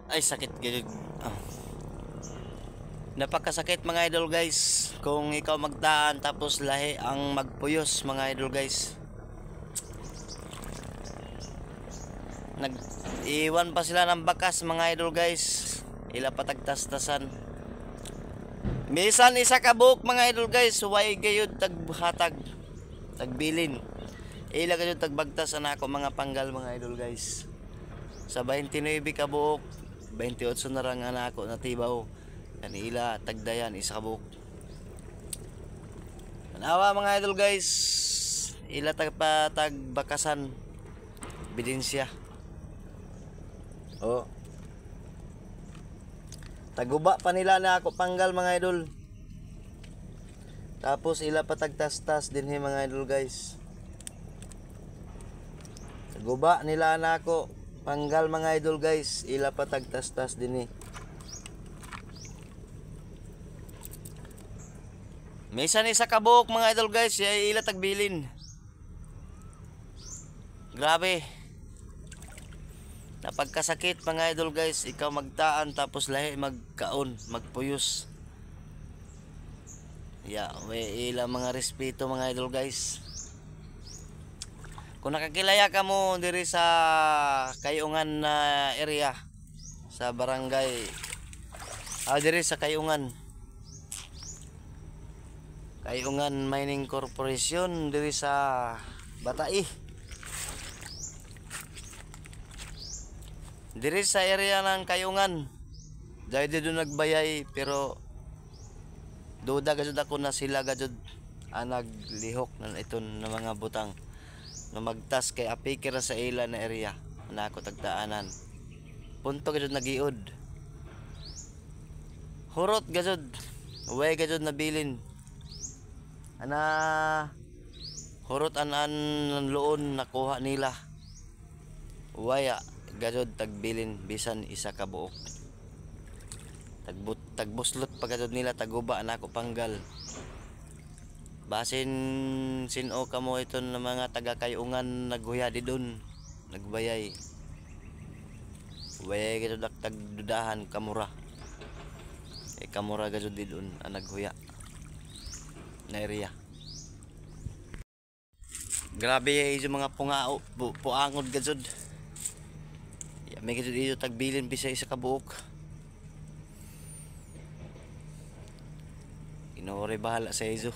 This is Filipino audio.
Ay sakit gid. Ah. Napakasakit mga idol guys. Kung ikaw magdaan tapos lahi ang magpuyos mga idol guys. Nag-iwan pa sila ng bakas mga idol guys. Ila patagtastasan. Misan isa ka buok mga idol guys. Huwag gayud taghatag. Tagbilin. Ila gayud tagbagtas na ako mga panggal mga idol guys. Sa 29 ka buok, 28 na lang ana ako natibaw. Kanila tagdayan isa ka buok. Tanawa mga idol guys. Ila tagbakasan. Ebidensya. Oh. Taguba pa nila na ako panggal mga idol. Tapos ila patagtastas din mga idol guys. Taguba nila na ako panggal mga idol guys. Ila patagtastas din Minsan isa kabuk mga idol guys. Ila tagbilin. Grabe. Napagkasakit mga idol guys, ikaw magtaan tapos lahi magkaon, magpuyos. May ilang mga respeto mga idol guys. Kung nakakilaya ka mo diri sa Kayungan na area, sa barangay, diri sa Kayungan Mining Corporation diri sa Batai. Diri sa area ng Kayungan. Dahil dito nagbayay pero duda gajud ako na sila gajud naglihok na ito ng mga butang na magtas kay apikira sa ila na area na ako tagdaanan. Punto gajud nagiod. Hurot gajud. Way gajud nabilin. Hurot anan loon nakuha nila. Waya gajud tagbilin bisan isa ka buok. Tagbuslot pa gajud nila taguba na ako panggal. Basin sino ka mo ito ng mga taga Kayungan naghuya di dun nagbayay. Way gajud tagdudahan kamura. Kamura gajud di dun naghuya na area. Grabe yung mga pungao puangod gajud. May gajud dito tagbilin bisa isa ka buok. Inore bahala sa izo.